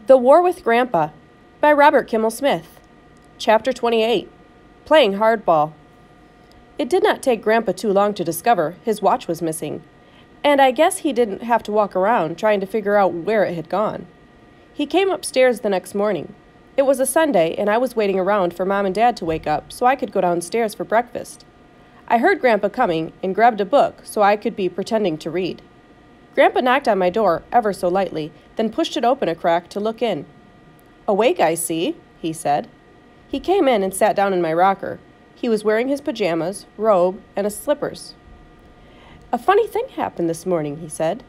The War with Grandpa by Robert Kimmel Smith. Chapter 28. Playing Hardball. It did not take Grandpa too long to discover his watch was missing, and I guess he didn't have to walk around trying to figure out where it had gone. He came upstairs the next morning. It was a Sunday, and I was waiting around for Mom and Dad to wake up so I could go downstairs for breakfast. I heard Grandpa coming and grabbed a book so I could be pretending to read. Grandpa knocked on my door ever so lightly, then pushed it open a crack to look in. "Awake, I see," he said. He came in and sat down in my rocker. He was wearing his pajamas, robe, and his slippers. "A funny thing happened this morning," he said.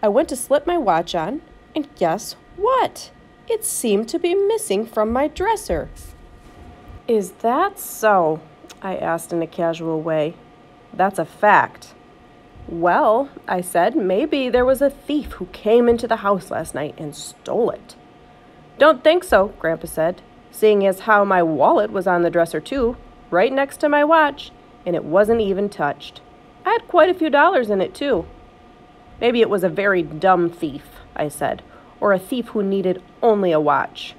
"I went to slip my watch on, and guess what? It seemed to be missing from my dresser." "Is that so?" I asked in a casual way. "That's a fact." "Well," I said, "maybe there was a thief who came into the house last night and stole it." "Don't think so," Grandpa said, "seeing as how my wallet was on the dresser too, right next to my watch, and it wasn't even touched. I had quite a few dollars in it too." "Maybe it was a very dumb thief," I said, "or a thief who needed only a watch."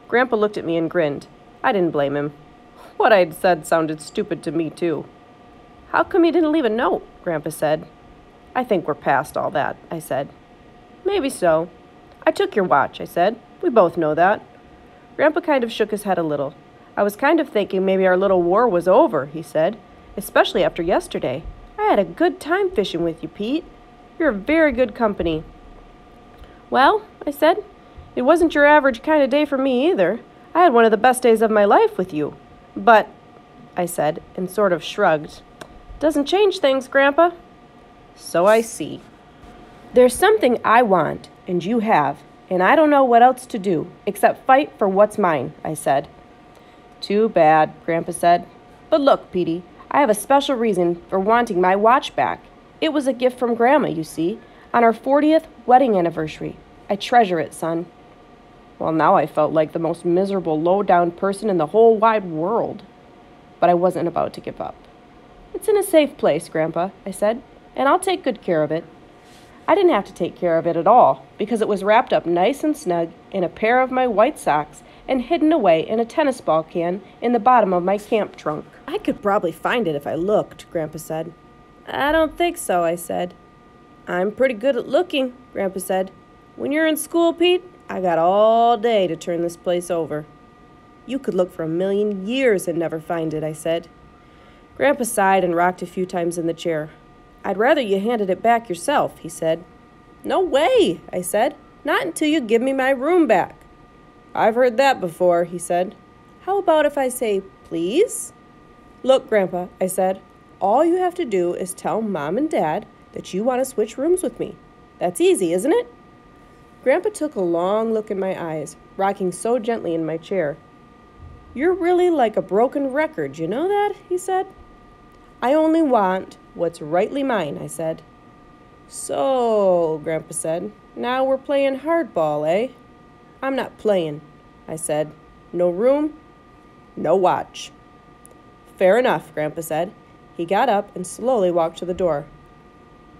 Grandpa looked at me and grinned. I didn't blame him. What I'd said sounded stupid to me too. "How come you didn't leave a note?" Grandpa said. "I think we're past all that," I said. "Maybe so. I took your watch," I said. "We both know that." Grandpa kind of shook his head a little. "I was kind of thinking maybe our little war was over," he said, "especially after yesterday. I had a good time fishing with you, Pete. You're very good company." "Well," I said, "it wasn't your average kind of day for me either. I had one of the best days of my life with you. But," I said, and sort of shrugged, "doesn't change things, Grandpa." "So I see. There's something I want, and you have, and I don't know what else to do except fight for what's mine," I said. "Too bad," Grandpa said. "But look, Petey, I have a special reason for wanting my watch back. It was a gift from Grandma, you see, on our 40th wedding anniversary. I treasure it, son." Well, now I felt like the most miserable, low-down person in the whole wide world. But I wasn't about to give up. "It's in a safe place, Grandpa," I said, "and I'll take good care of it." I didn't have to take care of it at all, because it was wrapped up nice and snug in a pair of my white socks and hidden away in a tennis ball can in the bottom of my camp trunk. "I could probably find it if I looked," Grandpa said. "I don't think so," I said. "I'm pretty good at looking," Grandpa said. "When you're in school, Pete, I got all day to turn this place over." "You could look for 1,000,000 years and never find it," I said. Grandpa sighed and rocked a few times in the chair. "I'd rather you handed it back yourself," he said. "No way," I said. "Not until you give me my room back." "I've heard that before," he said. "How about if I say, please?" "Look, Grandpa," I said, "all you have to do is tell Mom and Dad that you want to switch rooms with me. That's easy, isn't it?" Grandpa took a long look in my eyes, rocking so gently in my chair. "You're really like a broken record, you know that?" he said. "I only want what's rightly mine," I said. "So," Grandpa said, "now we're playing hardball, eh?" "I'm not playing," I said. "No room, no watch." "Fair enough," Grandpa said. He got up and slowly walked to the door.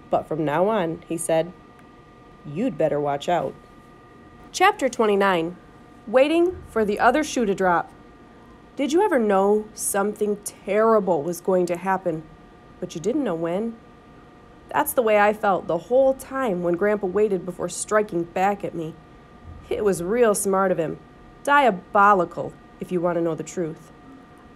"But from now on," he said, "you'd better watch out." Chapter 29. Waiting for the other shoe to drop. Did you ever know something terrible was going to happen, but you didn't know when? That's the way I felt the whole time when Grandpa waited before striking back at me. It was real smart of him. Diabolical, if you want to know the truth.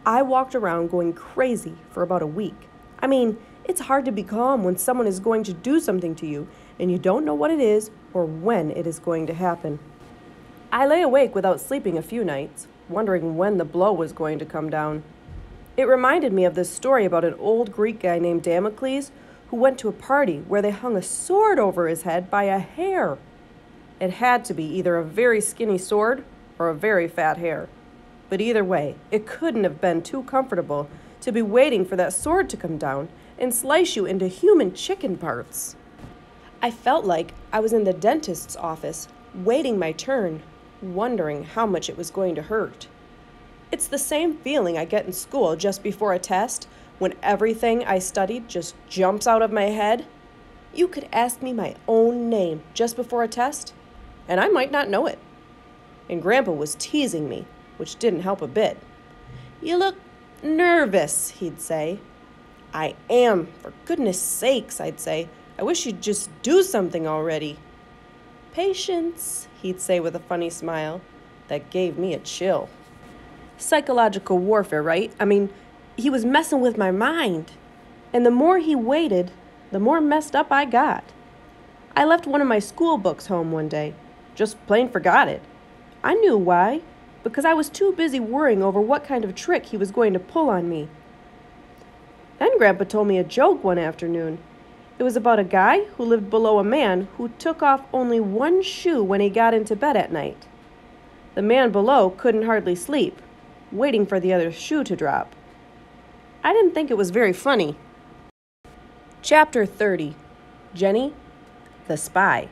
I walked around going crazy for about a week. I mean, it's hard to be calm when someone is going to do something to you and you don't know what it is or when it is going to happen. I lay awake without sleeping a few nights, wondering when the blow was going to come down. It reminded me of this story about an old Greek guy named Damocles who went to a party where they hung a sword over his head by a hair. It had to be either a very skinny sword or a very fat hair. But either way, it couldn't have been too comfortable to be waiting for that sword to come down and slice you into human chicken parts. I felt like I was in the dentist's office, waiting my turn, wondering how much it was going to hurt. It's the same feeling I get in school just before a test, when everything I studied just jumps out of my head. You could ask me my own name just before a test, and I might not know it. and Grandpa was teasing me, which didn't help a bit. "You look nervous," he'd say. "I am. For goodness sakes," I'd say. "I wish you'd just do something already." "Patience," he'd say with a funny smile. That gave me a chill. Psychological warfare, right? I mean, he was messing with my mind. And the more he waited, the more messed up I got. I left one of my school books home one day. Just plain forgot it. I knew why. Because I was too busy worrying over what kind of trick he was going to pull on me. Then Grandpa told me a joke one afternoon. It was about a guy who lived below a man who took off only one shoe when he got into bed at night. The man below couldn't hardly sleep, waiting for the other shoe to drop. I didn't think it was very funny. Chapter 30. Jenny, the Spy.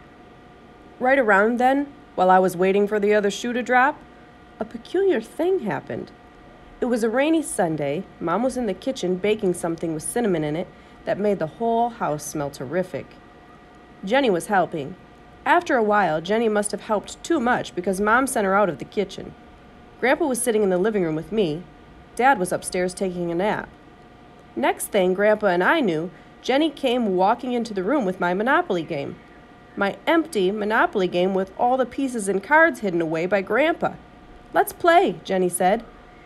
Right around then, while I was waiting for the other shoe to drop, a peculiar thing happened. It was a rainy Sunday. Mom was in the kitchen baking something with cinnamon in it that made the whole house smell terrific. Jenny was helping. After a while, Jenny must have helped too much because Mom sent her out of the kitchen. Grandpa was sitting in the living room with me. Dad was upstairs taking a nap. Next thing Grandpa and I knew, Jenny came walking into the room with my Monopoly game. My empty Monopoly game with all the pieces and cards hidden away by Grandpa. "Let's play," Jenny said.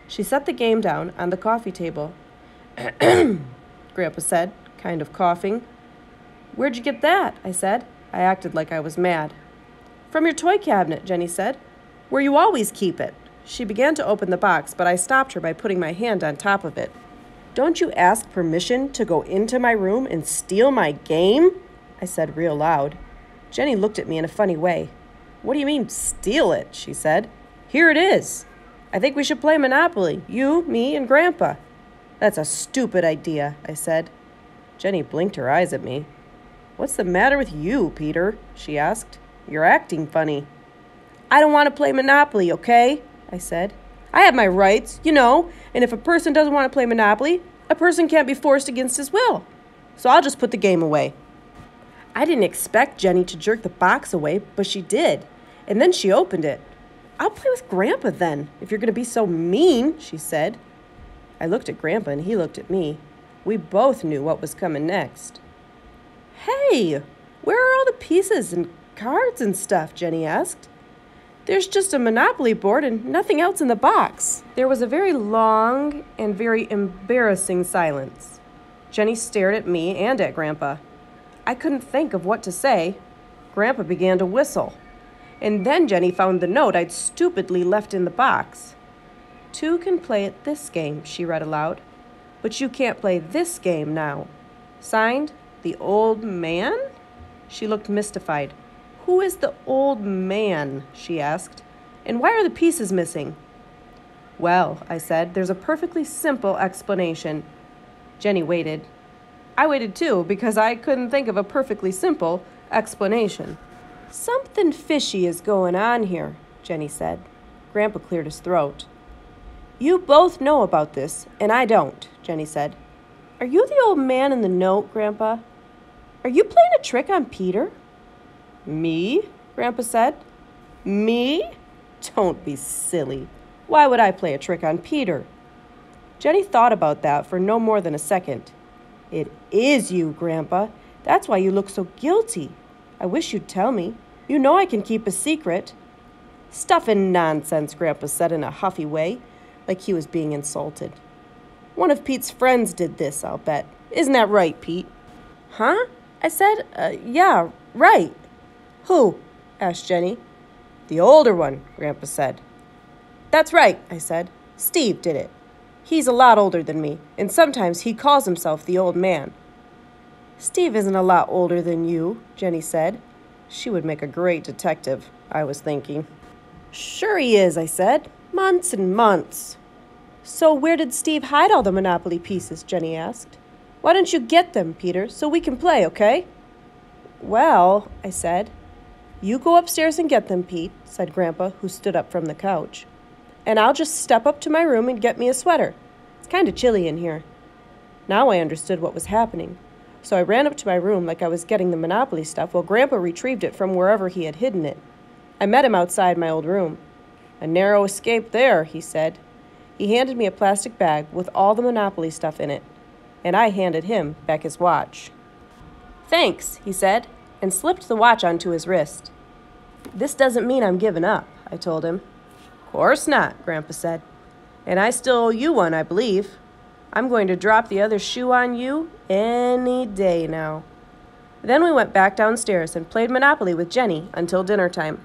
She set the game down on the coffee table. Grandpa said, kind of coughing. "Where'd you get that?" I said. I acted like I was mad. "From your toy cabinet," Jenny said. "Where you always keep it." She began to open the box, but I stopped her by putting my hand on top of it. "Don't you ask permission to go into my room and steal my game?" I said real loud. Jenny looked at me in a funny way. "What do you mean, steal it?" she said. "Here it is. I think we should play Monopoly, you, me, and Grandpa." "That's a stupid idea," I said. Jenny blinked her eyes at me. "What's the matter with you, Peter?" she asked. "You're acting funny." "I don't want to play Monopoly, okay?" I said. "I have my rights, you know, and if a person doesn't want to play Monopoly, a person can't be forced against his will. So I'll just put the game away." I didn't expect Jenny to jerk the box away, but she did, and then she opened it. "I'll play with Grandpa then, if you're going to be so mean," she said. I looked at Grandpa and he looked at me. We both knew what was coming next. "Hey, where are all the pieces and cards and stuff?" Jenny asked. "There's just a Monopoly board and nothing else in the box." There was a very long and very embarrassing silence. Jenny stared at me and at Grandpa. I couldn't think of what to say. Grandpa began to whistle. And then Jenny found the note I'd stupidly left in the box. "Two can play at this game," she read aloud. "But you can't play this game now. Signed, the old man?" She looked mystified. "Who is the old man?" she asked. "And why are the pieces missing?" "Well," I said, "there's a perfectly simple explanation." Jenny waited. I waited too, because I couldn't think of a perfectly simple explanation. "Something fishy is going on here," Jenny said. Grandpa cleared his throat. "You both know about this, and I don't," Jenny said. "Are you the old man in the note, Grandpa? Are you playing a trick on Peter?" "Me?" Grandpa said. "Me? Don't be silly. Why would I play a trick on Peter?" Jenny thought about that for no more than a second. "It is you, Grandpa. That's why you look so guilty. I wish you'd tell me. You know I can keep a secret." "Stuff and nonsense," Grandpa said in a huffy way, like he was being insulted. "One of Pete's friends did this, I'll bet. Isn't that right, Pete?" "Huh?" I said. Yeah, right." "Who?" asked Jenny. "The older one," Grandpa said. "That's right," I said. "Steve did it. He's a lot older than me, and sometimes he calls himself the old man." "Steve isn't a lot older than you," Jenny said. She would make a great detective, I was thinking. "Sure he is," I said. "Months and months." "So where did Steve hide all the Monopoly pieces?" Jenny asked. "Why don't you get them, Peter, so we can play, okay?" "Well," I said. "You go upstairs and get them, Pete," said Grandpa, who stood up from the couch. "And I'll just step up to my room and get me a sweater. It's kind of chilly in here." Now I understood what was happening. So I ran up to my room like I was getting the Monopoly stuff while Grandpa retrieved it from wherever he had hidden it. I met him outside my old room. "A narrow escape there," he said. He handed me a plastic bag with all the Monopoly stuff in it, and I handed him back his watch. "Thanks," he said, and slipped the watch onto his wrist. "This doesn't mean I'm giving up," I told him. "Course not," Grandpa said. "And I still owe you one, I believe. I'm going to drop the other shoe on you any day now." Then we went back downstairs and played Monopoly with Jenny until dinner time.